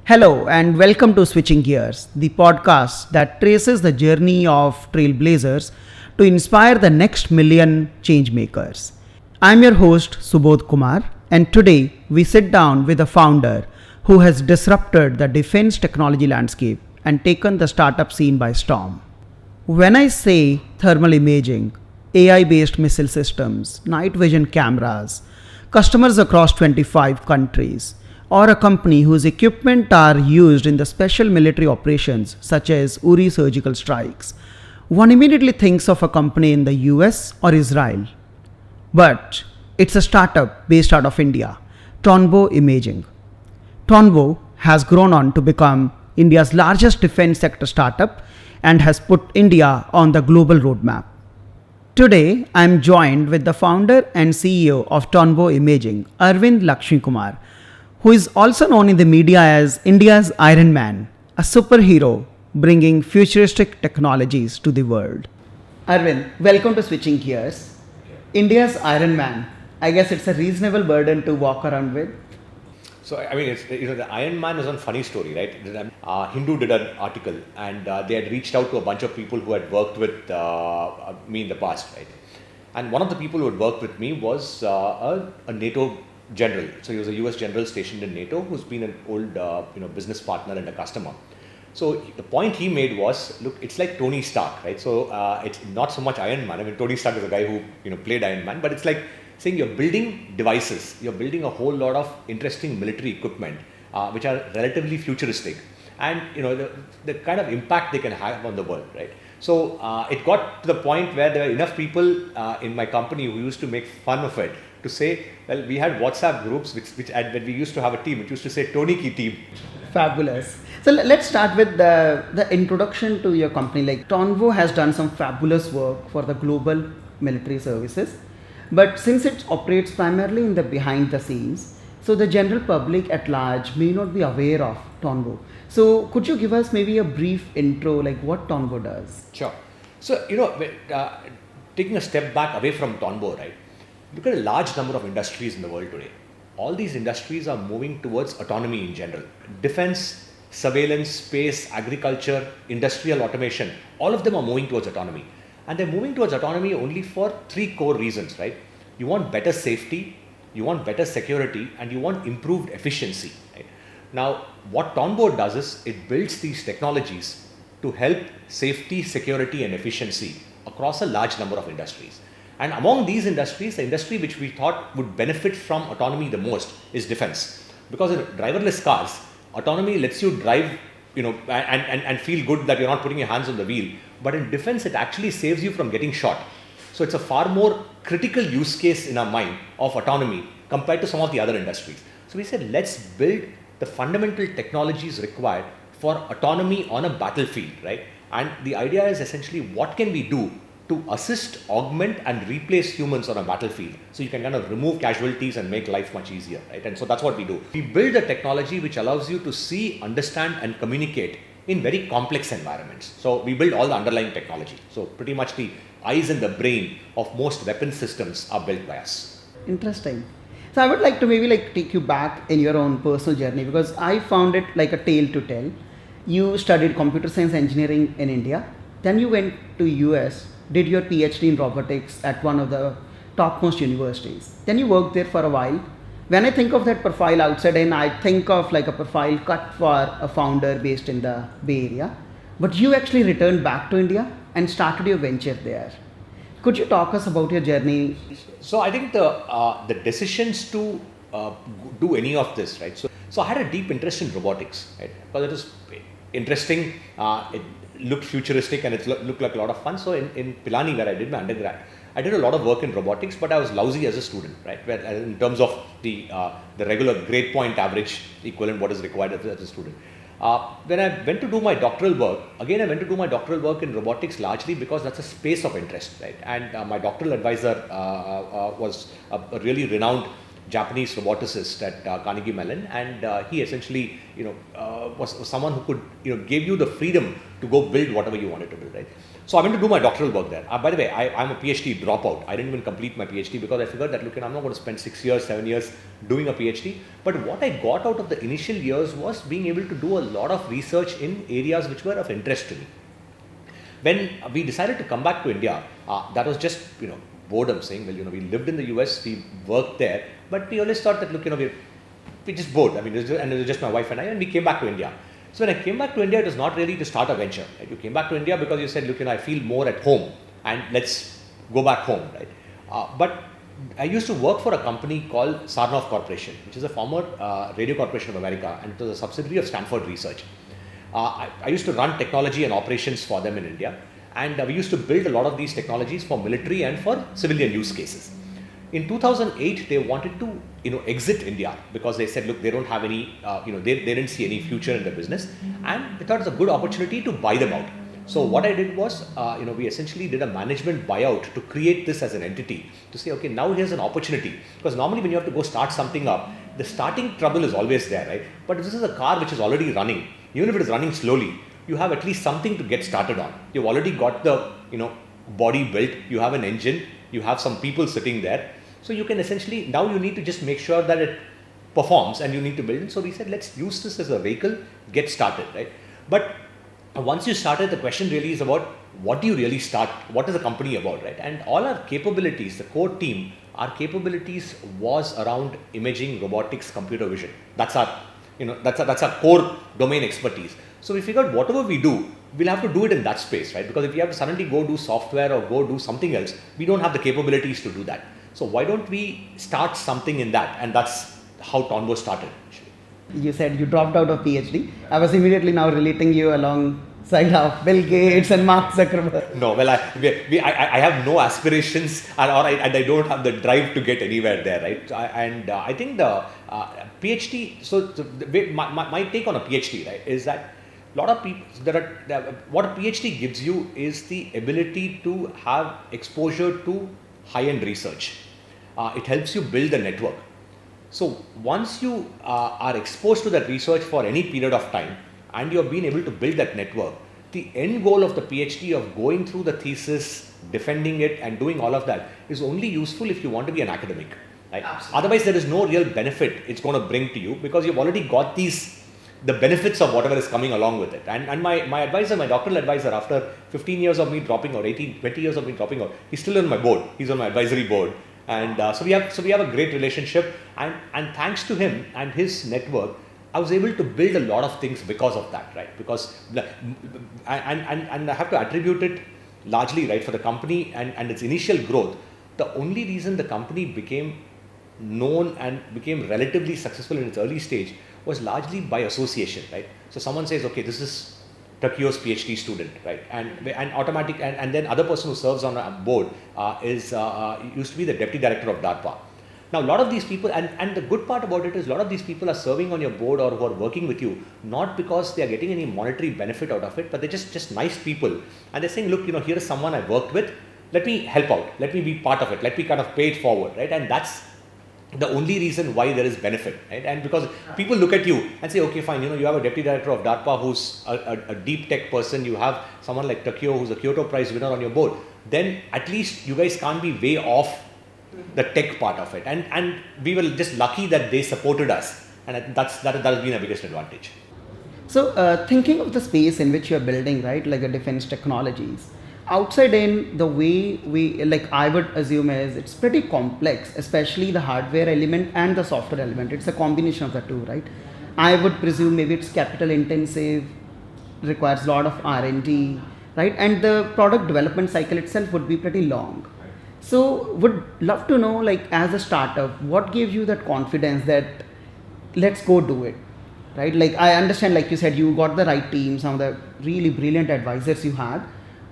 Hello and welcome to Switching Gears, the podcast that traces the journey of trailblazers to inspire the next million changemakers. I'm your host Subodh Kumar, and today we sit down with a founder who has disrupted the defense technology landscape and taken the startup scene by storm. When I say thermal imaging, AI based missile systems, night vision cameras, customers across 25 countries, or a company whose equipment are used in the special military operations such as Uri surgical strikes, one immediately thinks of a company in the US or Israel. But it's a startup based out of India, Tonbo Imaging. Tonbo has grown on to become India's largest defense sector startup and has put India on the global roadmap. Today, I am joined with the founder and CEO of Tonbo Imaging, Arvind Lakshmikumar, who is also known in the media as India's Iron Man, a superhero bringing futuristic technologies to the world. Arvind, welcome to Switching Gears. India's Iron Man. I guess it's a reasonable burden to walk around with. So, I mean, the Iron Man is a funny story, right? Hindu did an article and they had reached out to a bunch of people who had worked with me in the past, right? And one of the people who had worked with me was a NATO general. So he was a US general stationed in NATO who's been an old business partner and a customer. So the point he made was, look, it's like Tony Stark, right? So it's not so much Iron Man. I mean, Tony Stark is a guy who played Iron Man, but it's like saying you're building devices, you're building a whole lot of interesting military equipment which are relatively futuristic, and the kind of impact they can have on the world, right? So it got to the point where there were enough people in my company who used to make fun of it, to say, well, we had WhatsApp groups which when we used to have a team, it used to say Tony Ki team. Fabulous. So let's start with the introduction to your company. Like Tonbo has done some fabulous work for the global military services, but since it operates primarily in the behind the scenes, so the general public at large may not be aware of Tonbo. So could you give us maybe a brief intro, like what Tonbo does? Sure. So taking a step back away from Tonbo, right? Look at a large number of industries in the world today. All these industries are moving towards autonomy in general. Defense, surveillance, space, agriculture, industrial automation, all of them are moving towards autonomy. And they're moving towards autonomy only for three core reasons, right? You want better safety, you want better security, and you want improved efficiency, right? Now, what Tonbo does is it builds these technologies to help safety, security, and efficiency across a large number of industries. And among these industries, the industry which we thought would benefit from autonomy the most is defense. Because in driverless cars, autonomy lets you drive, and feel good that you're not putting your hands on the wheel. But in defense, it actually saves you from getting shot. So it's a far more critical use case in our mind of autonomy compared to some of the other industries. So we said, let's build the fundamental technologies required for autonomy on a battlefield, right? And the idea is essentially, what can we do to assist, augment, and replace humans on a battlefield, so you can kind of remove casualties and make life much easier, right? And so that's what we do. We build a technology which allows you to see, understand, and communicate in very complex environments. So we build all the underlying technology. So pretty much the eyes and the brain of most weapon systems are built by us. Interesting. So I would like to maybe take you back in your own personal journey, because I found it like a tale to tell. You studied computer science engineering in India, then you went to US, did your PhD in robotics at one of the topmost universities. Then you worked there for a while. When I think of that profile outside in, I think of like a profile cut for a founder based in the Bay Area. But you actually returned back to India and started your venture there. Could you talk us about your journey? So I think the decisions to do any of this, right? So I had a deep interest in robotics, right? Because it was interesting. It looked futuristic and it looked like a lot of fun. So in Pilani, where I did my undergrad, I did a lot of work in robotics, but I was lousy as a student, right? Where in terms of the regular grade point average equivalent, what is required as a student. When I went to do my doctoral work, again I went to do my doctoral work in robotics largely because that's a space of interest, right? And my doctoral advisor was a really renowned Japanese roboticist at Carnegie Mellon, and he essentially, was someone who could, give you the freedom to go build whatever you wanted to build, right? So I went to do my doctoral work there. By the way, I'm a PhD dropout. I didn't even complete my PhD because I figured that, look, I'm not going to spend 6 years, 7 years doing a PhD. But what I got out of the initial years was being able to do a lot of research in areas which were of interest to me. When we decided to come back to India, that was just, boredom, saying, well, we lived in the US, we worked there, but we always thought that, look, we're just bored. I mean, it was just my wife and I, and we came back to India. So when I came back to India, it was not really to start a venture. Right? You came back to India because you said, look, I feel more at home, and let's go back home, right? But I used to work for a company called Sarnoff Corporation, which is a former Radio Corporation of America, and it was a subsidiary of Stanford Research. I used to run technology and operations for them in India, and we used to build a lot of these technologies for military and for civilian use cases. In 2008, they wanted to, exit India because they said, look, they don't have any, they didn't see any future in the business, and they thought it was a good opportunity to buy them out. So what I did was, we essentially did a management buyout to create this as an entity to say, okay, now here's an opportunity, because normally when you have to go start something up, the starting trouble is always there, right? But if this is a car which is already running, even if it is running slowly, you have at least something to get started on. You've already got the, body built, you have an engine, you have some people sitting there. So you can essentially, now you need to just make sure that it performs and you need to build it. So we said, let's use this as a vehicle, get started, right? But once you started, the question really is about what do you really start, what is the company about, right? And all our capabilities, the core team, our capabilities was around imaging, robotics, computer vision. That's our, that's our core domain expertise. So we figured whatever we do, we'll have to do it in that space, right? Because if you have to suddenly go do software or go do something else, we don't have the capabilities to do that. So why don't we start something in that? And that's how Tonbo started, actually. You said you dropped out of PhD. I was immediately now relating you alongside of Bill Gates and Mark Zuckerberg. No, well, I have no aspirations, and I don't have the drive to get anywhere there, right? I think the PhD. So my take on a PhD, right, is that a lot of people what a PhD gives you is the ability to have exposure to high-end research. It helps you build a network. So once you are exposed to that research for any period of time and you have been able to build that network, the end goal of the PhD of going through the thesis, defending it and doing all of that is only useful if you want to be an academic. Right? Otherwise, there is no real benefit it's going to bring to you because you've already got the benefits of whatever is coming along with it. And my advisor, my doctoral advisor, after 15 years of me dropping out, 20 years of me dropping out, he's still on my board. He's on my advisory board. And so we have a great relationship. And thanks to him and his network, I was able to build a lot of things because of that, right? Because, and I have to attribute it largely, right, for the company and its initial growth. The only reason the company became known and became relatively successful in its early stage was largely by association, right? So someone says, okay, this is Takio's PhD student, right? And automatic, and then other person who serves on a board used to be the deputy director of DARPA. Now, a lot of these people, and the good part about it is a lot of these people are serving on your board or who are working with you, not because they are getting any monetary benefit out of it, but they're just nice people. And they're saying, look, here is someone I worked with, let me help out, let me be part of it, let me kind of pay it forward, right? And that's the only reason why there is benefit, right? And because people look at you and say, okay, fine, you have a deputy director of DARPA who's a deep tech person, you have someone like Takio who's a Kyoto Prize winner on your board, then at least you guys can't be way off the tech part of it. And we were just lucky that they supported us, and that has been our biggest advantage. So thinking of the space in which you're building, right, like the defense technologies, outside in, the way I would assume is it's pretty complex, especially the hardware element and the software element. It's a combination of the two, right? I would presume maybe it's capital intensive, requires a lot of R&D, right? And the product development cycle itself would be pretty long. So would love to know, like, as a startup, what gave you that confidence that let's go do it, right? Like, I understand, like you said, you got the right team, some of the really brilliant advisors you had.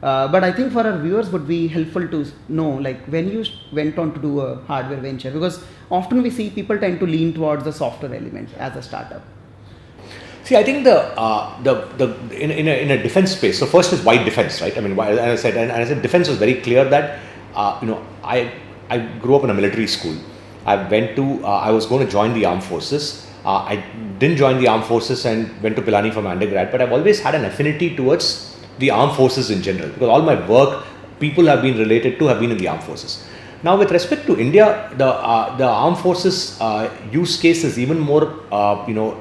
But I think for our viewers would be helpful to know, like, when you went on to do a hardware venture, because often we see people tend to lean towards the software element as a startup. See, I think in a defense space. So first is why defense, right? I mean, as I said, defense was very clear that I grew up in a military school, I was going to join the armed forces. I didn't join the armed forces and went to Pilani for my undergrad, but I've always had an affinity towards the armed forces in general, because all my work, people have been related to, have been in the armed forces. Now, with respect to India, the armed forces use case is even more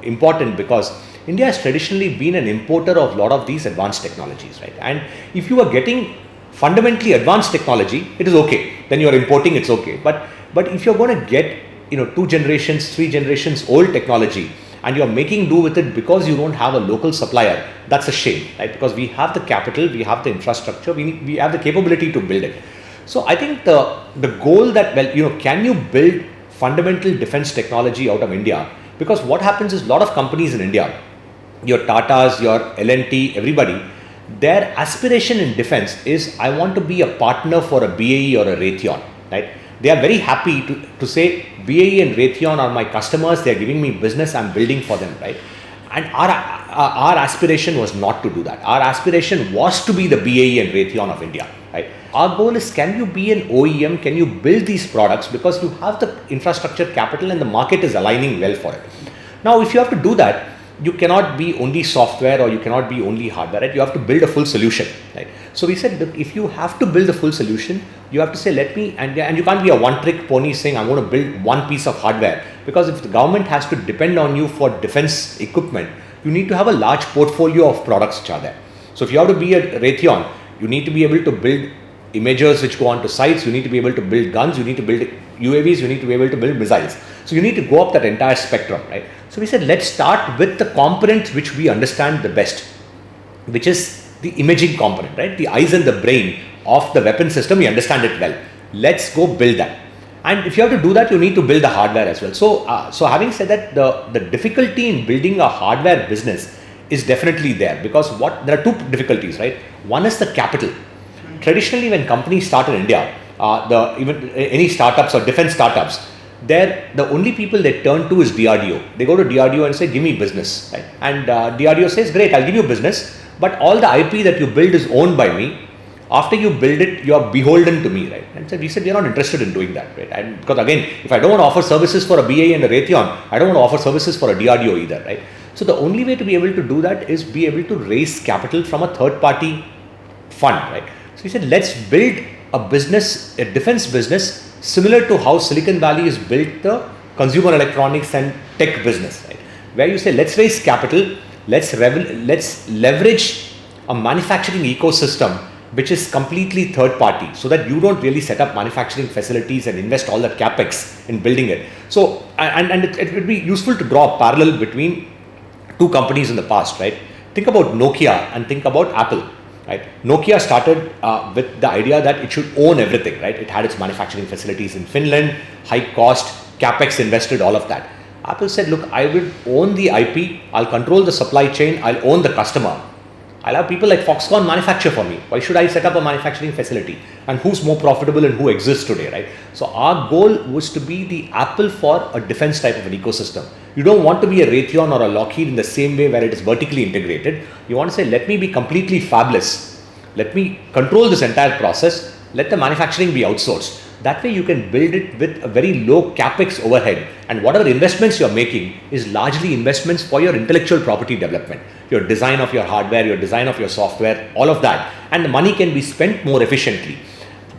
important, because India has traditionally been an importer of a lot of these advanced technologies, right? And if you are getting fundamentally advanced technology, it is okay. Then you are importing, it's okay. But if you're going to get 2 generations, 3 generations old technology, and you're making do with it because you don't have a local supplier, that's a shame, right? Because we have the capital, we have the infrastructure, we have the capability to build it. So I think the goal that, can you build fundamental defense technology out of India? Because what happens is, a lot of companies in India, your Tatas, your L&T, everybody, their aspiration in defense is, I want to be a partner for a BAE or a Raytheon, right? They are very happy to say BAE and Raytheon are my customers, they are giving me business, I'm building for them, right? And our aspiration was not to do that. Our aspiration was to be the BAE and Raytheon of India, right? Our goal is, can you be an OEM, can you build these products, because you have the infrastructure capital and the market is aligning well for it. Now, if you have to do that, you cannot be only software or you cannot be only hardware, right? You have to build a full solution, right? So we said, look, if you have to build a full solution, you have to say, and you can't be a one-trick pony saying, I'm going to build one piece of hardware, because if the government has to depend on you for defense equipment, you need to have a large portfolio of products which are there. So if you have to be a Raytheon, you need to be able to build imagers which go onto sites, you need to be able to build guns, you need to build UAVs, you need to be able to build missiles. So you need to go up that entire spectrum, right? So we said, let's start with the component which we understand the best, which is the imaging component, right? The eyes and the brain of the weapon system, we understand it well. Let's go build that. And if you have to do that, you need to build the hardware as well. So having said that, the difficulty in building a hardware business is definitely there, because there are 2 difficulties, right? One is the capital. Traditionally, when companies start in India, even any startups or defense startups, the only people they turn to is DRDO. They go to DRDO and say, give me business, right? And DRDO says, great, I'll give you business, but all the IP that you build is owned by me. After you build it, you are beholden to me, right? And so we said, we are not interested in doing that, right? And because again, if I don't want to offer services for a BAE and a Raytheon, I don't want to offer services for a DRDO either, right? So the only way to be able to do that is be able to raise capital from a third-party fund, right? So we said, let's build a business, a defense business, similar to how Silicon Valley has built the consumer electronics and tech business, right? Where you say, let's raise capital, let's leverage a manufacturing ecosystem which is completely third party, so that you don't really set up manufacturing facilities and invest all that capex in building it. So, and it would be useful to draw a parallel between 2 companies in the past, right? Think about Nokia and think about Apple, right? Nokia started with the idea that it should own everything, right? It had its manufacturing facilities in Finland, high cost, capex invested, all of that. Apple said, look, I will own the IP, I'll control the supply chain, I'll own the customer. I'll have people like Foxconn manufacture for me. Why should I set up a manufacturing facility? And who's more profitable and who exists today, right? So our goal was to be the Apple for a defense type of an ecosystem. You don't want to be a Raytheon or a Lockheed in the same way where it is vertically integrated. You want to say, let me be completely fabless. Let me control this entire process. Let the manufacturing be outsourced. That way you can build it with a very low capex overhead, and whatever investments you're making is largely investments for your intellectual property development, your design of your hardware, your design of your software, all of that, and the money can be spent more efficiently.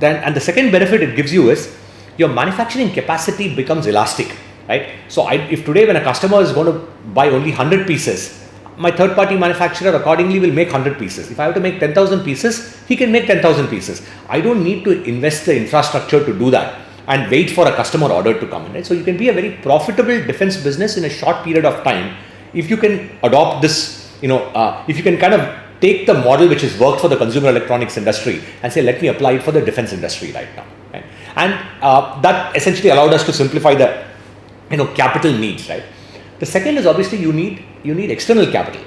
And the second benefit it gives you is your manufacturing capacity becomes elastic, right? So if today when a customer is going to buy only 100 pieces, my third party manufacturer accordingly will make 100 pieces. If I have to make 10,000 pieces, he can make 10,000 pieces. I don't need to invest the infrastructure to do that and wait for a customer order to come in, right? So you can be a very profitable defense business in a short period of time if you can adopt this, if you can kind of take the model which has worked for the consumer electronics industry and say, let me apply it for the defense industry right now, right? And that essentially allowed us to simplify the capital needs, right? The second is obviously you need external capital.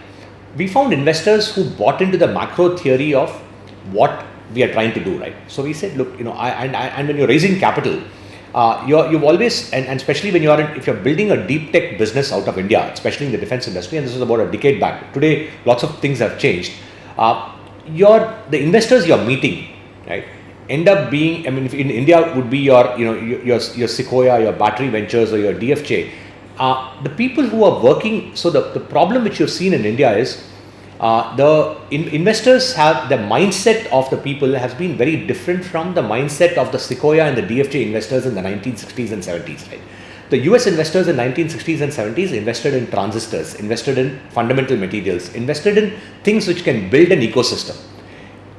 We found investors who bought into the macro theory of what we are trying to do, right? So we said, look, and when you're raising capital, you've always, and especially when if you're building a deep tech business out of India, especially in the defense industry, and this is about a decade back. Today, lots of things have changed. The investors you're meeting, right? end up being, I mean, if in India would be your, your Sequoia, your Battery Ventures or your DFJ. The people who are working, so the problem which you've seen in India is investors have, the mindset of the people has been very different from the mindset of the Sequoia and the DFJ investors in the 1960s and 70s, right? The US investors in 1960s and 70s invested in transistors, invested in fundamental materials, invested in things which can build an ecosystem.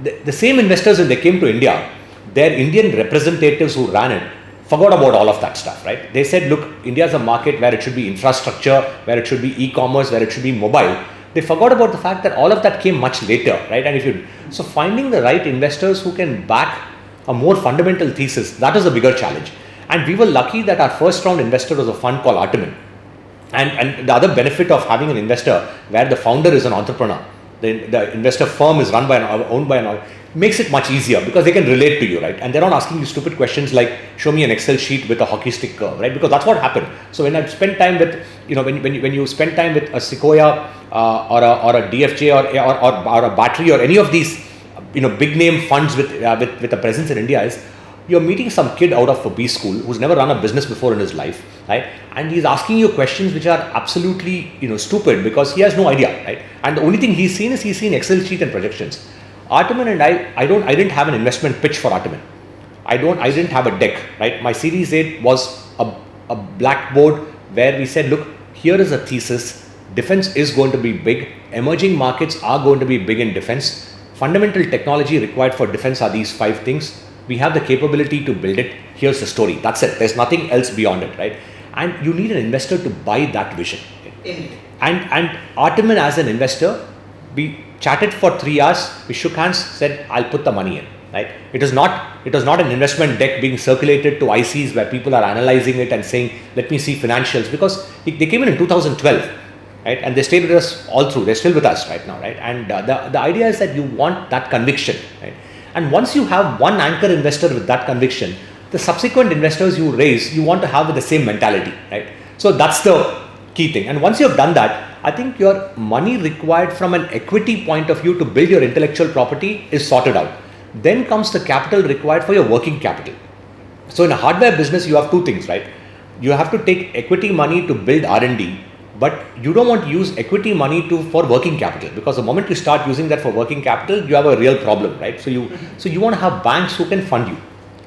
The same investors, when they came to India, their Indian representatives who ran it forgot about all of that stuff, right? They said, look, India is a market where it should be infrastructure, where it should be e-commerce, where it should be mobile. They forgot about the fact that all of that came much later, right? And so finding the right investors who can back a more fundamental thesis, that is a bigger challenge. And we were lucky that our first round investor was a fund called Arvind. And the other benefit of having an investor where the founder is an entrepreneur, the investor firm is owned by an makes it much easier because they can relate to you, right? And they're not asking you stupid questions like, show me an Excel sheet with a hockey stick curve, right? Because that's what happened. So when I spend time with, when you spend time with a Sequoia or a DFJ or a Battery or any of these, big name funds with a presence in India, is you're meeting some kid out of a B school who's never run a business before in his life, right? And he's asking you questions which are absolutely, stupid because he has no idea, right? And the only thing he's seen Excel sheet and projections. Artiman and I didn't have an investment pitch for Artiman. I didn't have a deck, right? My Series 8 was a blackboard where we said, look, here is a thesis. Defense is going to be big. Emerging markets are going to be big in defense. Fundamental technology required for defense are these 5 things. We have the capability to build it. Here's the story. That's it. There's nothing else beyond it, right? And you need an investor to buy that vision. And Artiman as an investor, we chatted for 3 hours, we shook hands, said, I'll put the money in, right? It was not an investment deck being circulated to ICs where people are analyzing it and saying, let me see financials, because they came in 2012, right? And they stayed with us all through. They're still with us right now, right? And the idea is that you want that conviction, right? And once you have one anchor investor with that conviction, the subsequent investors you raise, you want to have with the same mentality, right? So that's the key thing. And once you have done that, I think your money required from an equity point of view to build your intellectual property is sorted out. Then comes the capital required for your working capital. So in a hardware business, you have 2 things, right? You have to take equity money to build R&D, but you don't want to use equity money for working capital, because the moment you start using that for working capital, you have a real problem, right? So you want to have banks who can fund you,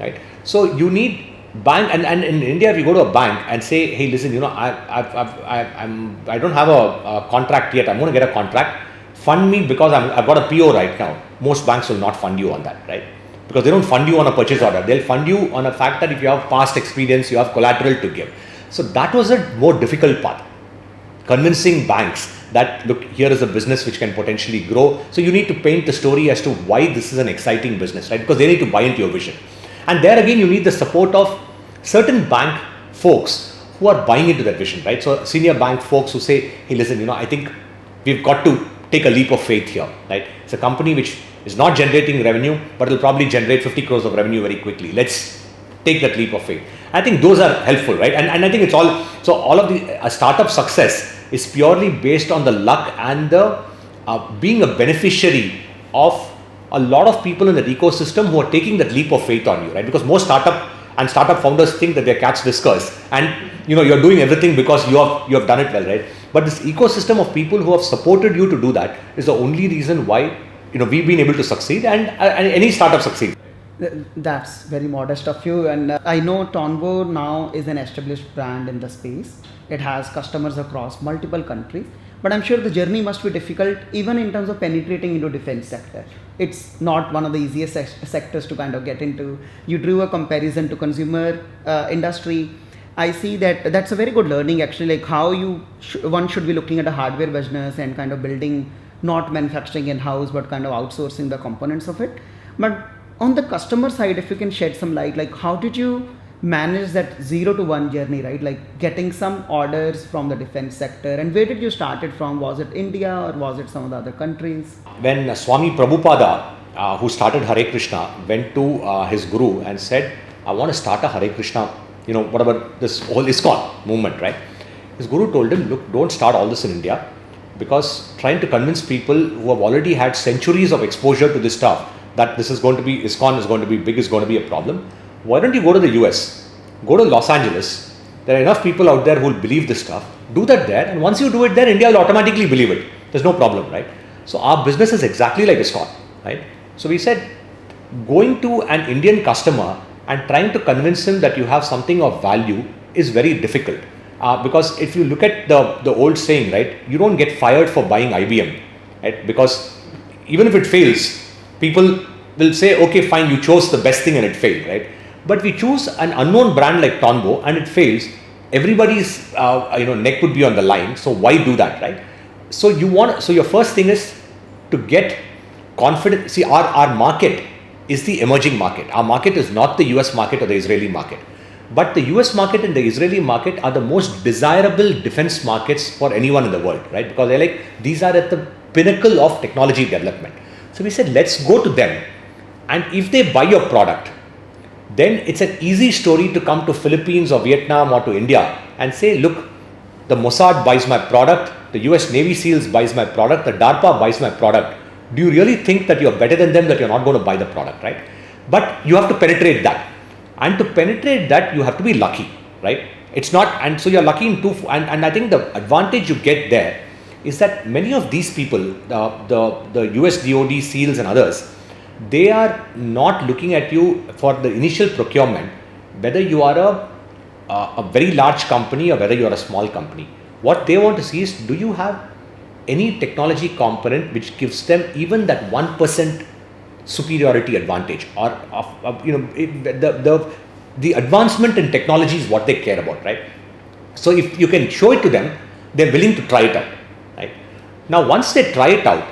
right? So you need bank, and in India, if you go to a bank and say, hey, listen, I don't have a contract yet. I'm going to get a contract. Fund me because I've got a PO right now. Most banks will not fund you on that, right? Because they don't fund you on a purchase order. They'll fund you on a fact that if you have past experience, you have collateral to give. So that was a more difficult part. Convincing banks that, look, here is a business which can potentially grow. So you need to paint the story as to why this is an exciting business, right? Because they need to buy into your vision. And there again, you need the support of certain bank folks who are buying into that vision, right? So senior bank folks who say, hey, listen, I think we've got to take a leap of faith here, right? It's a company which is not generating revenue, but it'll probably generate 50 crores of revenue very quickly. Let's take that leap of faith. I think those are helpful, right? And I think it's all of a startup success is purely based on the luck and the being a beneficiary of a lot of people in that ecosystem who are taking that leap of faith on you, right? Because most startup founders think that they're cat's whiskers, and you're doing everything because you have done it well, right? But this ecosystem of people who have supported you to do that is the only reason why we've been able to succeed, and any startup succeed. That's very modest of you, and I know Tonbo now is an established brand in the space. It has customers across multiple countries, but I'm sure the journey must be difficult even in terms of penetrating into defense sector. It's not one of the easiest sectors to kind of get into. You drew a comparison to consumer industry. I see that's a very good learning actually, like how one should be looking at a hardware business and kind of building, not manufacturing in-house, but kind of outsourcing the components of it. But on the customer side, if you can shed some light, like how did you manage that 0 to 1 journey, right? Like getting some orders from the defense sector, and where did you start it from? Was it India or was it some of the other countries? When Swami Prabhupada, who started Hare Krishna, went to his guru and said, I want to start a Hare Krishna, what about this whole Iskon movement, right? His guru told him, look, don't start all this in India, because trying to convince people who have already had centuries of exposure to this stuff that this is going to be, Iskon is going to be big, is going to be a problem, why don't you go to the US, go to Los Angeles? There are enough people out there who will believe this stuff. Do that there, and once you do it there, India will automatically believe it. There's no problem, right? So our business is exactly like Iskon, right? So we said, going to an Indian customer and trying to convince him that you have something of value is very difficult. Because if you look at the old saying, right, you don't get fired for buying IBM, right? Because even if it fails, people will say, okay, fine, you chose the best thing and it failed, right? But we choose an unknown brand like Tonbo and it fails, everybody's neck would be on the line. So why do that, right? So your first thing is to get confident. See, our market is the emerging market. Our market is not the US market or the Israeli market. But the US market and the Israeli market are the most desirable defense markets for anyone in the world, right? Because they're like, these are at the pinnacle of technology development. So we said, let's go to them. And if they buy your product, then it's an easy story to come to Philippines or Vietnam or to India and say, look, the Mossad buys my product, the US Navy SEALs buys my product, the DARPA buys my product. Do you really think that you're better than them, that you're not going to buy the product, right? But you have to penetrate that. And to penetrate that, you have to be lucky, right? It's not, and so you're lucky in and I think the advantage you get there is that many of these people, the US DOD SEALs and others, they are not looking at you for the initial procurement, whether you are a very large company or whether you are a small company. What they want to see is, do you have any technology component which gives them even that 1% superiority advantage, or the advancement in technology is what they care about, right? So if you can show it to them, they're willing to try it out, right? Now, once they try it out,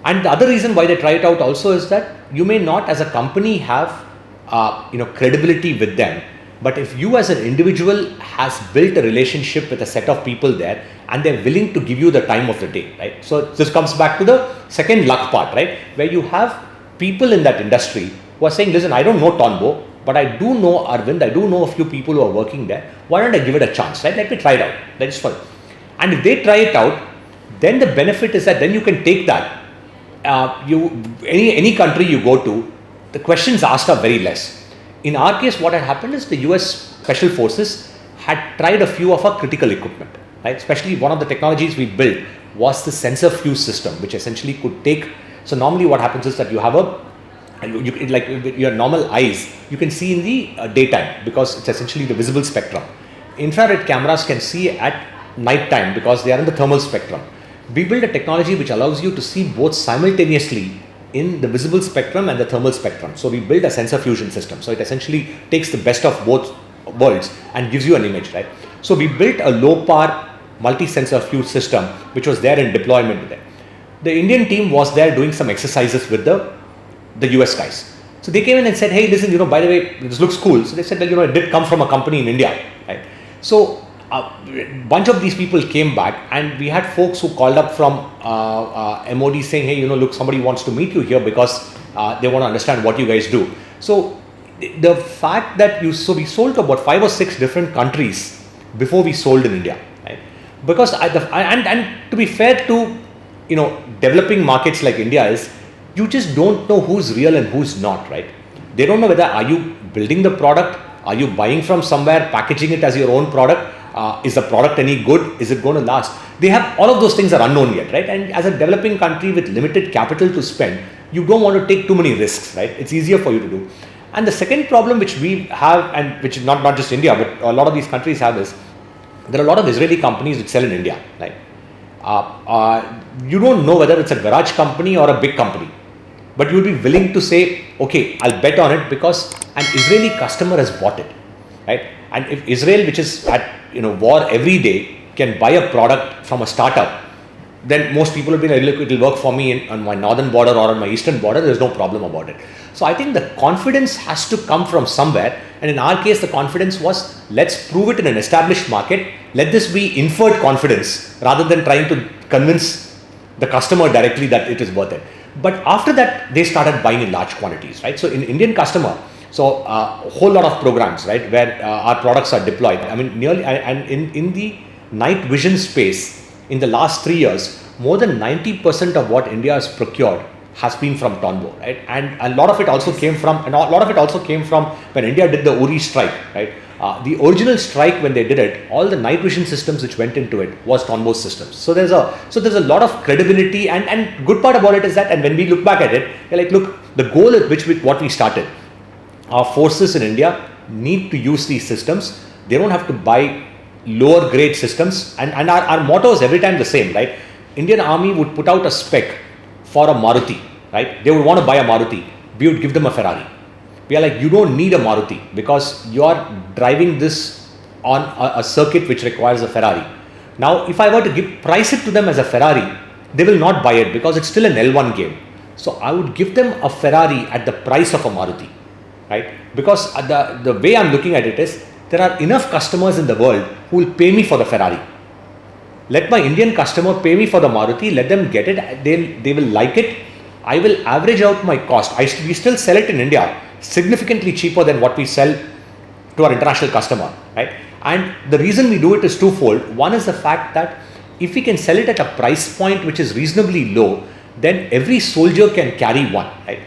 and the other reason why they try it out also is that you may not as a company have credibility with them, but if you as an individual has built a relationship with a set of people there and they're willing to give you the time of the day, right? So this comes back to the second luck part, right? Where you have people in that industry who are saying, listen, I don't know Tonbo, but I do know Arvind, I do know a few people who are working there. Why don't I give it a chance, right? Let me try it out. That's fun. And if they try it out, then the benefit is that then you can take that. Any country you go to, the questions asked are very less. In our case, what had happened is the US Special Forces had tried a few of our critical equipment, right? Especially one of the technologies we built was the sensor fuse system, which essentially could take. So normally what happens is that you have like with your normal eyes, you can see in the daytime because it's essentially the visible spectrum. Infrared cameras can see at night time because they are in the thermal spectrum. We built a technology which allows you to see both simultaneously in the visible spectrum and the thermal spectrum. So we built a sensor fusion system. So it essentially takes the best of both worlds and gives you an image, right? So we built a low power multi-sensor fuse system which was there in deployment there. The Indian team was there doing some exercises with the US guys. So they came in and said, hey, listen, by the way, this looks cool. So they said, well, it did come from a company in India, right? So a bunch of these people came back and we had folks who called up from MOD saying, hey, look, somebody wants to meet you here because they want to understand what you guys do. So the fact that we sold to about 5 or 6 different countries before we sold in India, right? Because and to be fair to developing markets like India is, you just don't know who's real and who's not, right? They don't know whether are you building the product, are you buying from somewhere, packaging it as your own product, is the product any good, is it going to last? They have all of those things are unknown yet, right? And as a developing country with limited capital to spend, you don't want to take too many risks, right? It's easier for you to do. And the second problem which we have, and which is not just India, but a lot of these countries have, is there are a lot of Israeli companies which sell in India, right? You don't know whether it's a garage company or a big company, but you'll be willing to say, okay, I'll bet on it because an Israeli customer has bought it, right? And if Israel, which is at war every day, can buy a product from a startup, then most people will be like, look, it will work for me on my northern border or on my eastern border. There's no problem about it. So I think the confidence has to come from somewhere. And in our case, the confidence was, let's prove it in an established market. Let this be inferred confidence rather than trying to convince the customer directly that it is worth it. But after that, they started buying in large quantities, right? So in Indian customer, so a whole lot of programs, right, where our products are deployed. I mean, nearly, and in the night vision space, in the last 3 years, more than 90% of what India has procured has been from Tonbo, right? And a lot of it also came from, when India did the Uri Strike, right? The original strike, when they did it, all the night vision systems which went into it was Tonbo's systems. So there's a lot of credibility, and good part about it is that, and when we look back at it, we're like, look, the goal at which with what we started, our forces in India need to use these systems. They don't have to buy lower grade systems, and our motto is every time the same, right? Indian Army would put out a spec for a Maruti, right? They would want to buy a Maruti. We would give them a Ferrari. We are like, you don't need a Maruti because you are driving this on a circuit which requires a Ferrari. Now, if I were to price it to them as a Ferrari, they will not buy it because it's still an L1 game. So I would give them a Ferrari at the price of a Maruti, right? Because the way I'm looking at it is, there are enough customers in the world who will pay me for the Ferrari. Let my Indian customer pay me for the Maruti, let them get it, they will like it. I will average out my cost. We still sell it in India significantly cheaper than what we sell to our international customer, right? And the reason we do it is twofold. One is the fact that if we can sell it at a price point which is reasonably low, then every soldier can carry one, right?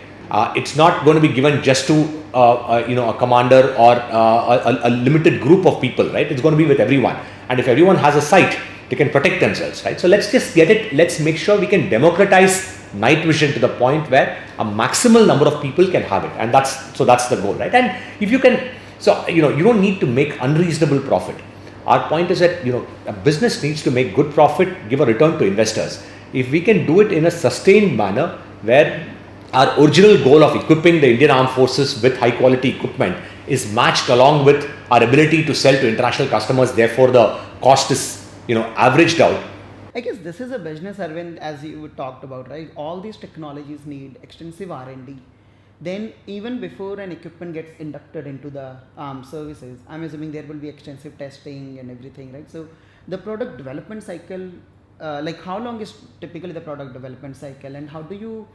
It's not going to be given just to a commander or a limited group of people, right? It's going to be with everyone. And if everyone has a sight, they can protect themselves, right? So let's just get it. Let's make sure we can democratize night vision to the point where a maximal number of people can have it, and that's the goal, right? And if you can, you don't need to make unreasonable profit. Our point is that a business needs to make good profit, give a return to investors. If we can do it in a sustained manner, where our original goal of equipping the Indian Armed Forces with high quality equipment is matched along with our ability to sell to international customers, therefore the cost is averaged out. I guess this is a business, Arvind, as you talked about, right? All these technologies need extensive R&D. Then even before an equipment gets inducted into the armed services, I'm assuming there will be extensive testing and everything, right? So the product development cycle, how long is typically the product development cycle, and how do you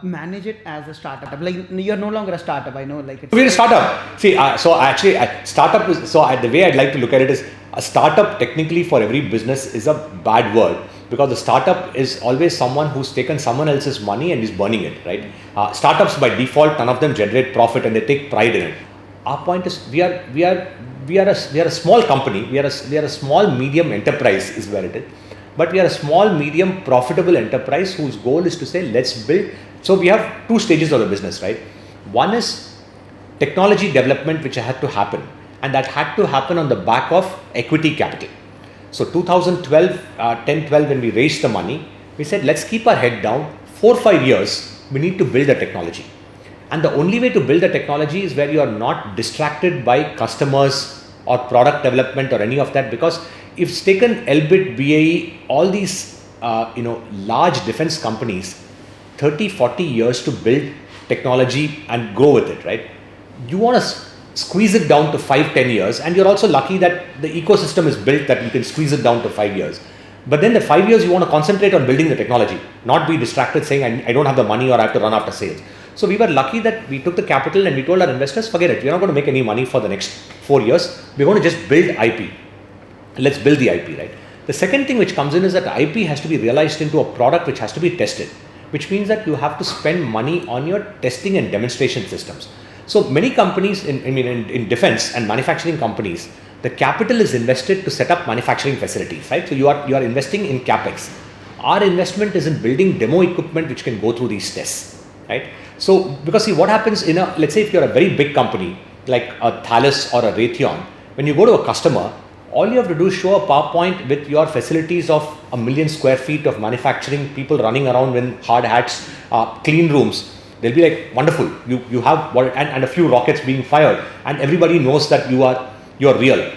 manage it as a startup? Like, you're no longer a startup, I know. We're a startup. See, startup is, the way I'd like to look at it is, a startup technically for every business is a bad word, because the startup is always someone who's taken someone else's money and is burning it, right? Startups by default, none of them generate profit and they take pride in it. Our point is, we are a small company. We are a small medium enterprise is where it is. But we are a small, medium, profitable enterprise whose goal is to say, let's build. So we have two stages of the business, right? One is technology development, which had to happen, and that had to happen on the back of equity capital. So 2012, 10-12, when we raised the money, we said, let's keep our head down. 4 or 5 years, we need to build the technology. And the only way to build the technology is where you are not distracted by customers or product development or any of that, because if it's taken Elbit, BAE, all these large defense companies 30-40 years to build technology and grow with it, right? You want to squeeze it down to 5-10 years, and you're also lucky that the ecosystem is built that you can squeeze it down to 5 years. But then the 5 years you want to concentrate on building the technology, not be distracted saying I don't have the money or I have to run after sales. So we were lucky that we took the capital and we told our investors, forget it, we're not going to make any money for the next 4 years. We're going to just build IP. Let's build the IP, right? The second thing which comes in is that the IP has to be realized into a product which has to be tested, which means that you have to spend money on your testing and demonstration systems. So many companies in defense and manufacturing companies, the capital is invested to set up manufacturing facilities, right? So you are investing in capex. Our investment is in building demo equipment which can go through these tests, right? So because see what happens let's say if you're a very big company like a Thales or a Raytheon, when you go to a customer, all you have to do is show a PowerPoint with your facilities of 1 million square feet of manufacturing, people running around in hard hats, clean rooms. They'll be like, wonderful, you have and a few rockets being fired, and everybody knows that you're real.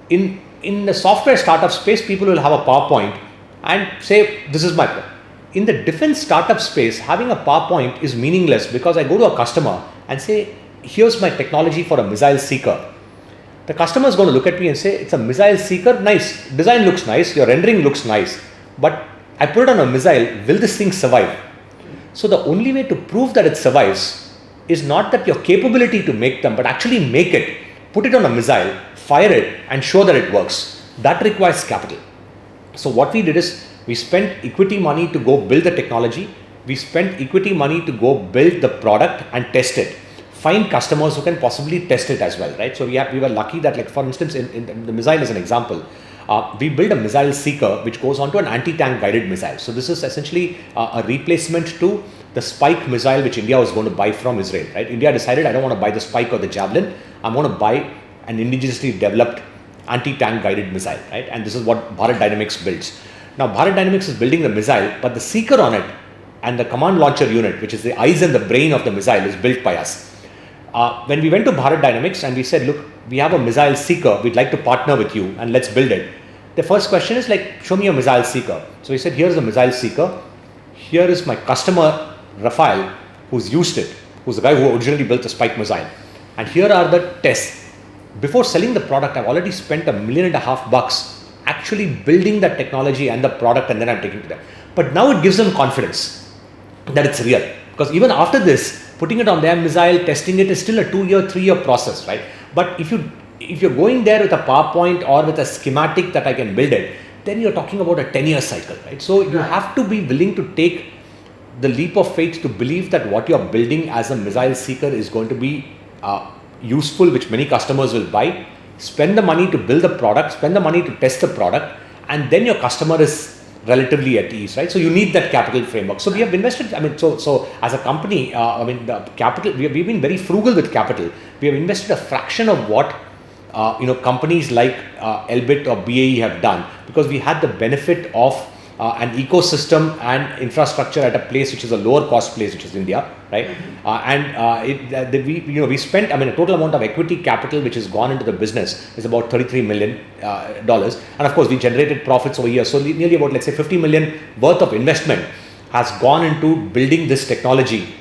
In the software startup space, people will have a PowerPoint and say, this is my plan. In the defense startup space, having a PowerPoint is meaningless, because I go to a customer and say, here's my technology for a missile seeker. The customer is going to look at me and say, it's a missile seeker, nice, design looks nice, your rendering looks nice, but I put it on a missile, will this thing survive? So the only way to prove that it survives is not that your capability to make them, but actually make it, put it on a missile, fire it, and show that it works. That requires capital. So what we did is, we spent equity money to go build the technology. We spent equity money to go build the product and test it. Find customers who can possibly test it as well, right? So we were lucky that, like for instance, in the missile as an example, we built a missile seeker which goes onto an anti-tank guided missile. So this is essentially a replacement to the Spike missile which India was going to buy from Israel, right? India decided, I don't want to buy the Spike or the Javelin, I'm going to buy an indigenously developed anti-tank guided missile, right? And this is what Bharat Dynamics builds. Now Bharat Dynamics is building the missile, but the seeker on it and the command launcher unit, which is the eyes and the brain of the missile, is built by us. When we went to Bharat Dynamics and we said, look, we have a missile seeker, we'd like to partner with you and let's build it. The first question is like, show me a missile seeker. So we said, here's a missile seeker. Here is my customer, Rafael, who's used it, who's the guy who originally built the Spike missile. And here are the tests. Before selling the product, I've already spent $1.5 million actually building the technology and the product, and then I'm taking it to them. But now it gives them confidence that it's real. Because even after this, putting it on their missile, testing it is still a 2-year, 3-year process, right? But if you're going there with a PowerPoint or with a schematic that I can build it, then you're talking about a 10-year cycle, right? So you have to be willing to take the leap of faith to believe that what you're building as a missile seeker is going to be useful, which many customers will buy. Spend the money to build the product, spend the money to test the product, and then your customer is relatively at ease, right? So you need that capital framework. So we have invested, I mean, so as a company, the capital, we've been very frugal with capital. We have invested a fraction of what companies like Elbit or BAE have done, because we had the benefit of an ecosystem and infrastructure at a place which is a lower cost place, which is India, right? We spent, a total amount of equity capital which has gone into the business is about $33 million, and of course we generated profits over here. So nearly about, let's say, 50 million worth of investment has gone into building this technology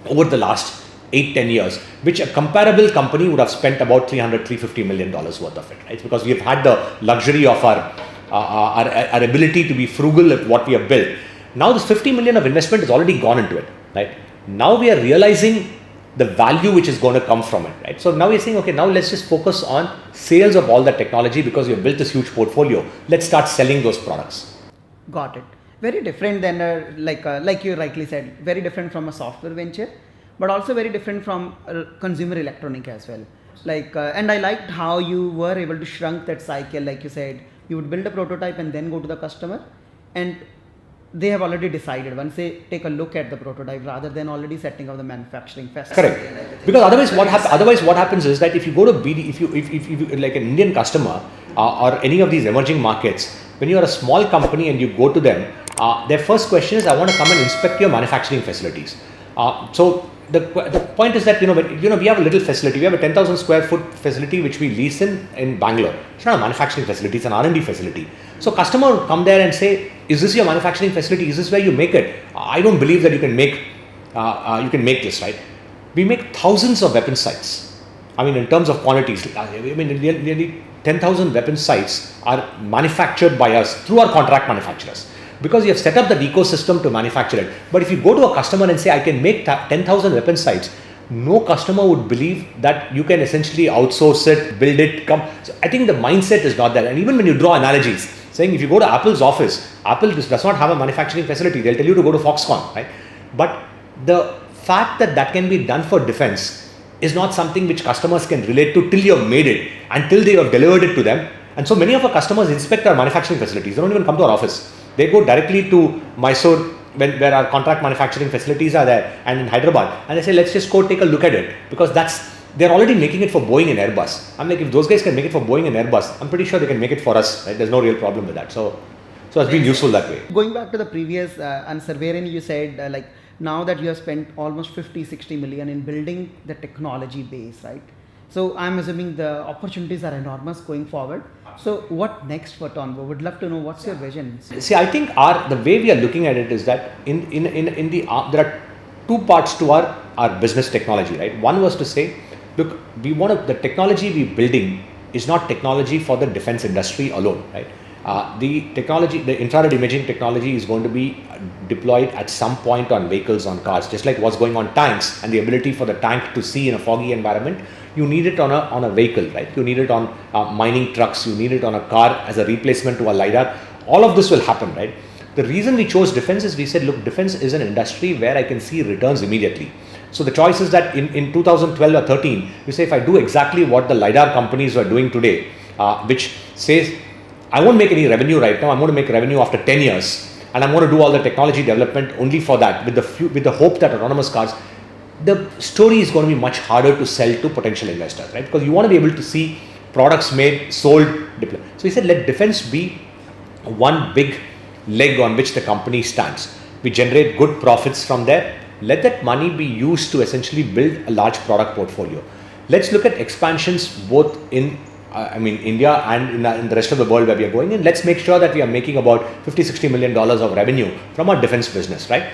over the last 8-10 years, which a comparable company would have spent about $350 million worth of it, right? Because we have had the luxury of our ability to be frugal at what we have built. Now this 50 million of investment has already gone into it, right? Now we are realizing the value which is going to come from it, right? So now we're saying, okay, now let's just focus on sales of all the technology, because we have built this huge portfolio. Let's start selling those products. Got it. Very different than like you rightly said, very different from a software venture, but also very different from consumer electronic as well. And I liked how you were able to shrunk that cycle. Like you said, you would build a prototype and then go to the customer, and they have already decided once they take a look at the prototype, rather than already setting up the manufacturing facility. Correct. Because otherwise what happens is that if you go to BD, if you like an Indian customer or any of these emerging markets, when you are a small company and you go to them, their first question is, I want to come and inspect your manufacturing facilities. So the point is that, we have a little facility. We have a 10,000 square foot facility which we lease in Bangalore. It's not a manufacturing facility, it's an R&D facility. So customer will come there and say, is this your manufacturing facility? Is this where you make it? I don't believe that you can make this, right? We make thousands of weapon sights. In terms of quantities, nearly 10,000 weapon sights are manufactured by us through our contract manufacturers, because we have set up that ecosystem to manufacture it. But if you go to a customer and say, I can make 10,000 weapon sights, no customer would believe that you can essentially outsource it, build it, come. So I think the mindset is not there. And even when you draw analogies, saying if you go to Apple's office, Apple does not have a manufacturing facility, they'll tell you to go to Foxconn, right? But the fact that can be done for defense is not something which customers can relate to till you have made it, until they have delivered it to them. And so many of our customers inspect our manufacturing facilities. They don't even come to our office. They go directly to Mysore, where our contract manufacturing facilities are there, and in Hyderabad, and they say, let's just go take a look at it, because they're already making it for Boeing and Airbus. I'm like, if those guys can make it for Boeing and Airbus, I'm pretty sure they can make it for us, right? There's no real problem with that. So it's been useful that way. Going back to the previous answer, wherein you said, now that you have spent almost 50-60 million in building the technology base, right? So I'm assuming the opportunities are enormous going forward. So what next for Tonbo? Would love to know what's your vision. See, I think the way we are looking at it is that there are two parts to our business technology, right? One was to say, look, the technology we're building is not technology for the defense industry alone, right? The infrared imaging technology is going to be deployed at some point on vehicles, on cars, just like what's going on tanks, and the ability for the tank to see in a foggy environment. You need it on a vehicle, right? You need it on mining trucks. You need it on a car as a replacement to a LiDAR. All of this will happen, right? The reason we chose defense is we said, look, defense is an industry where I can see returns immediately. So the choice is that in 2012 or 13, you say if I do exactly what the LiDAR companies are doing today, which says, I won't make any revenue right now, I'm going to make revenue after 10 years, and I'm going to do all the technology development only for that, with the hope that autonomous cars, the story is going to be much harder to sell to potential investors, right? Because you want to be able to see products made, sold, deployed. So he said, let defense be one big leg on which the company stands. We generate good profits from there. Let that money be used to essentially build a large product portfolio. Let's look at expansions both in India and in the rest of the world where we are going in. Let's make sure that we are making about $50-60 million of revenue from our defense business, right?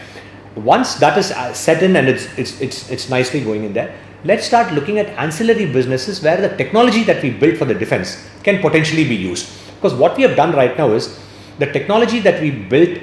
Once that is set in and it's nicely going in there, let's start looking at ancillary businesses where the technology that we built for the defense can potentially be used. Because what we have done right now is the technology that we built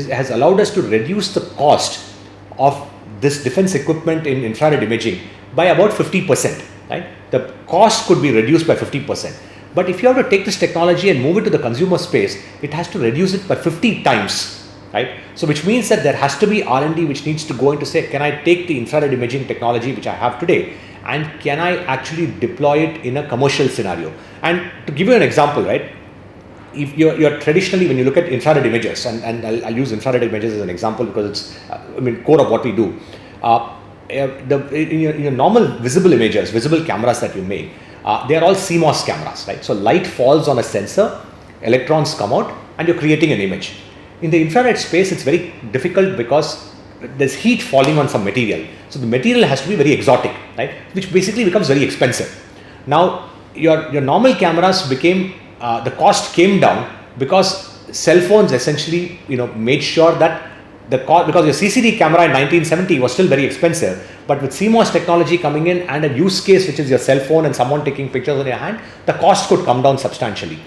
has allowed us to reduce the cost of this defense equipment in infrared imaging by about 50%. Right? The cost could be reduced by 50%. But if you have to take this technology and move it to the consumer space, it has to reduce it by 50 times. Right? So which means that there has to be R&D which needs to go into say, can I take the infrared imaging technology which I have today and can I actually deploy it in a commercial scenario? And to give you an example, right? If you're traditionally, when you look at infrared images, and I'll use infrared images as an example because it's core of what we do. In your normal visible images, visible cameras that you make, they are all CMOS cameras, right? So light falls on a sensor, electrons come out, and you're creating an image. In the infrared space, it's very difficult because there's heat falling on some material. So the material has to be very exotic, right? Which basically becomes very expensive. Now, your normal cameras became, the cost came down because cell phones essentially, made sure that because your CCD camera in 1970 was still very expensive, but with CMOS technology coming in and a use case which is your cell phone and someone taking pictures on your hand, the cost could come down substantially.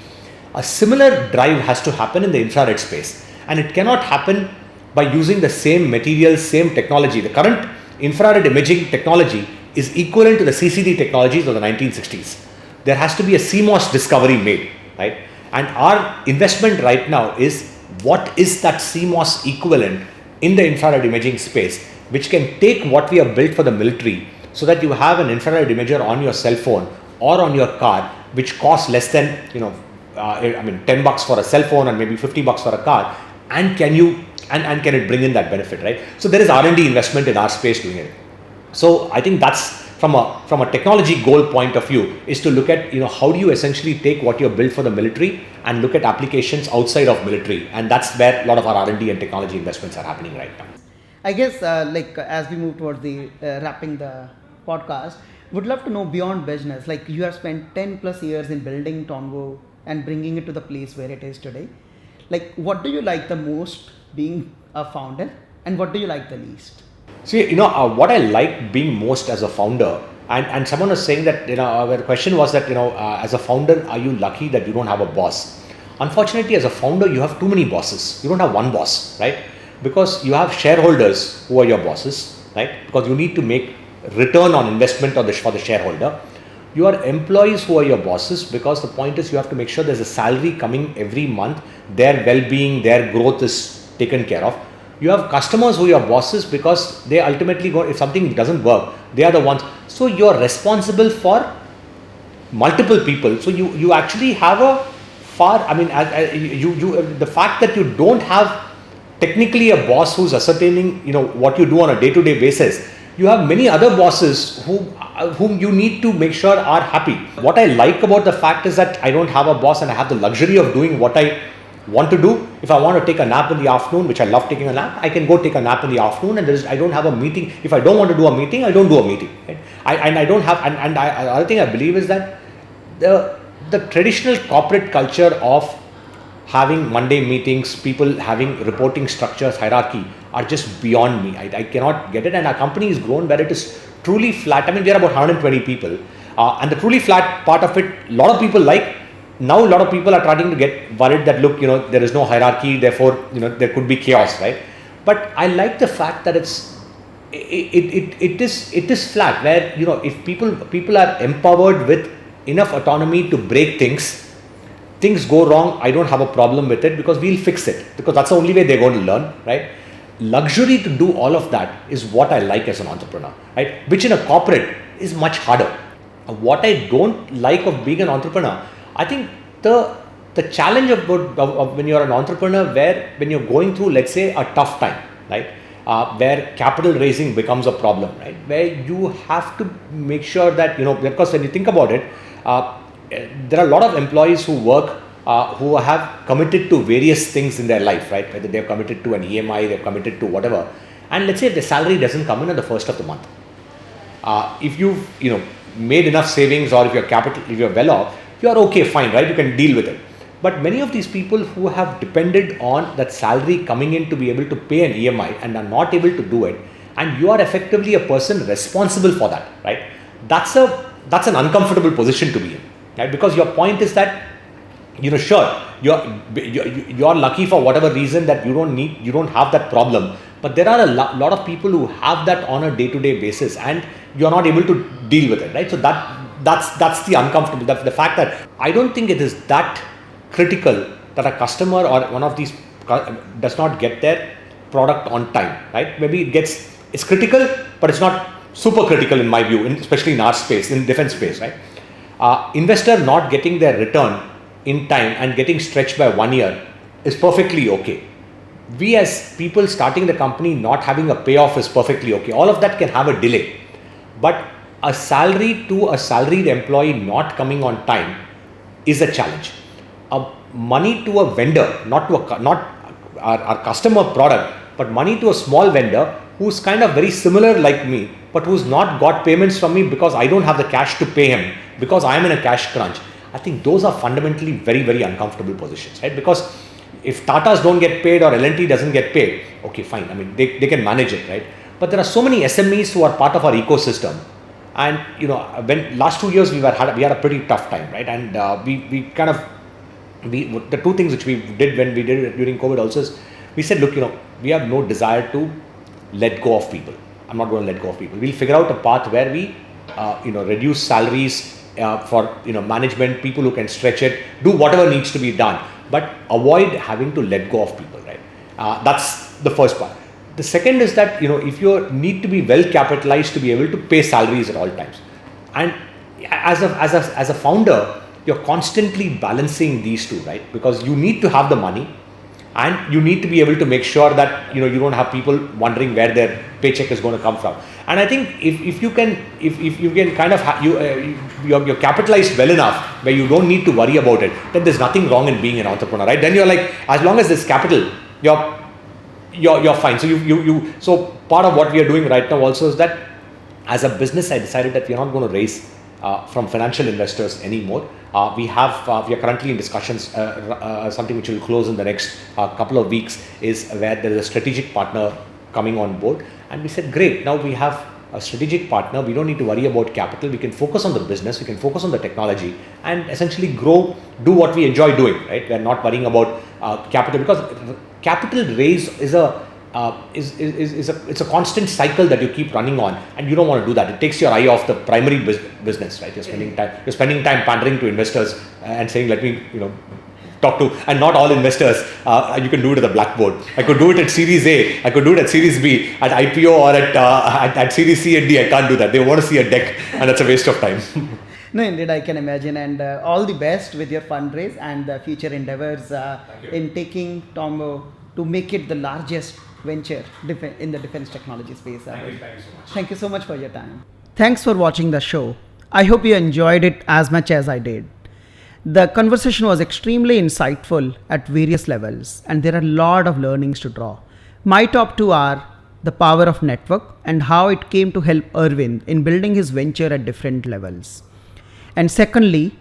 A similar drive has to happen in the infrared space. And it cannot happen by using the same materials, same technology. The current infrared imaging technology is equivalent to the CCD technologies of the 1960s. There has to be a CMOS discovery made, right? And our investment right now is what is that CMOS equivalent in the infrared imaging space, which can take what we have built for the military so that you have an infrared imager on your cell phone or on your car, which costs less than, $10 for a cell phone and maybe $50 for a car. And can can it bring in that benefit, right? So there is R&D investment in our space doing it. So I think that's from a technology goal point of view is to look at, how do you essentially take what you have built for the military and look at applications outside of military, and that's where a lot of our R&D and technology investments are happening right now. I guess as we move towards the wrapping the podcast, would love to know beyond business. Like you have spent 10 plus years in building Tonbo and bringing it to the place where it is today. Like, what do you like the most being a founder and what do you like the least? See, what I like being most as a founder, and someone was saying that, the question was that, as a founder, are you lucky that you don't have a boss? Unfortunately, as a founder, you have too many bosses. You don't have one boss, right? Because you have shareholders who are your bosses, right? Because you need to make return on investment for the shareholder. You are employees who are your bosses because the point is you have to make sure there's a salary coming every month, their well-being, their growth is taken care of. You have customers who are your bosses because they ultimately go, if something doesn't work, they are the ones. So you're responsible for multiple people. So you actually have the fact that you don't have technically a boss who's ascertaining, what you do on a day-to-day basis. You have many other bosses whom you need to make sure are happy. What I like about the fact is that I don't have a boss and I have the luxury of doing what I want to do. If I want to take a nap in the afternoon, which I love taking a nap, I can go take a nap in the afternoon, and I don't have a meeting. If I don't want to do a meeting, I don't do a meeting. Right? The other thing I believe is that the traditional corporate culture of having Monday meetings, people having reporting structures, hierarchy are just beyond me. I cannot get it. And our company has grown where it is truly flat. We are about 120 people. And the truly flat part of it, a lot of people like. Now a lot of people are starting to get worried that, look, there is no hierarchy, therefore, there could be chaos, right? But I like the fact that it is flat, where, if people are empowered with enough autonomy to break things things go wrong, I don't have a problem with it because we'll fix it, because that's the only way they're going to learn, right? Luxury to do all of that is what I like as an entrepreneur, right? Which in a corporate is much harder. What I don't like of being an entrepreneur, I think the challenge of when you're an entrepreneur, where when you're going through, let's say, a tough time, right? Where capital raising becomes a problem, right? Where you have to make sure that, because when you think about it, there are a lot of employees who work, who have committed to various things in their life, right? Whether they've committed to an EMI, they've committed to whatever. And let's say the salary doesn't come in on the first of the month. If you've, made enough savings, or if you're well off, you're okay, fine, right? You can deal with it. But many of these people who have depended on that salary coming in to be able to pay an EMI and are not able to do it, and you are effectively a person responsible for that, right? That's an uncomfortable position to be in, right? Because your point is that, sure, you're lucky for whatever reason that you don't have that problem, but there are a lot of people who have that on a day-to-day basis, and you're not able to deal with it, right? So that's the uncomfortable, the fact that I don't think it is that critical that a customer or one of these does not get their product on time, right? Maybe it's critical, but it's not super critical in my view, especially in our space, in defense space, right? Investor not getting their return in time and getting stretched by 1 year is perfectly okay. We as people starting the company not having a payoff is perfectly okay. All of that can have a delay, but a salary to a salaried employee not coming on time is a challenge. Money to a vendor, not our customer product, but money to a small vendor who's kind of very similar like me, but who's not got payments from me because I don't have the cash to pay him, because I am in a cash crunch. I think those are fundamentally very, very uncomfortable positions, right? Because if Tatas don't get paid or L&T doesn't get paid, okay, fine. I mean, they can manage it, right? But there are so many SMEs who are part of our ecosystem. And, when last 2 years we had a pretty tough time, right? And the two things which we did when we did it during COVID also is, we said, look, we have no desire to let go of people. I'm not going to let go of people. We'll figure out a path where we, reduce salaries for, management, people who can stretch it, do whatever needs to be done, but avoid having to let go of people, right? That's the first part. The second is that, if you need to be well capitalized to be able to pay salaries at all times. And as a founder, you're constantly balancing these two, right? Because you need to have the money, and you need to be able to make sure that, you don't have people wondering where their paycheck is going to come from. And I think if you can kind of you're capitalized well enough where you don't need to worry about it, then there's nothing wrong in being an entrepreneur, right? Then you're like, as long as there's capital, you're fine. So so part of what we are doing right now also is that, as a business, I decided that we are not going to raise from financial investors anymore. We are currently in discussions, something which will close in the next couple of weeks, is where there is a strategic partner coming on board. And we said, great, now we have a strategic partner. We don't need to worry about capital. We can focus on the business. We can focus on the technology and essentially grow, do what we enjoy doing, right? We're not worrying about capital, because capital raise is it's a constant cycle that you keep running on, and you don't want to do that. It takes your eye off the primary business, right? You're spending time pandering to investors and saying, let me, talk to, and not all investors, you can do it at the blackboard. I could do it at Series A, I could do it at Series B, at IPO, or at Series C and D. I can't do that. They want to see a deck, and that's a waste of time. No, indeed, I can imagine, and all the best with your fundraise and the future endeavors in taking Tonbo to make it the largest venture in the defense technology space. Thank you so much. Thank you so much for your time. Thanks for watching the show. I hope you enjoyed it as much as I did. The conversation was extremely insightful at various levels, and there are a lot of learnings to draw. My top two are the power of network and how it came to help Arvind in building his venture at different levels. And secondly,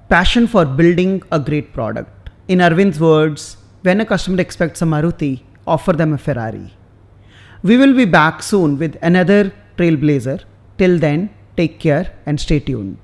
passion for building a great product. In Arvind's words, when a customer expects a Maruti, offer them a Ferrari. We will be back soon with another trailblazer. Till then, take care and stay tuned.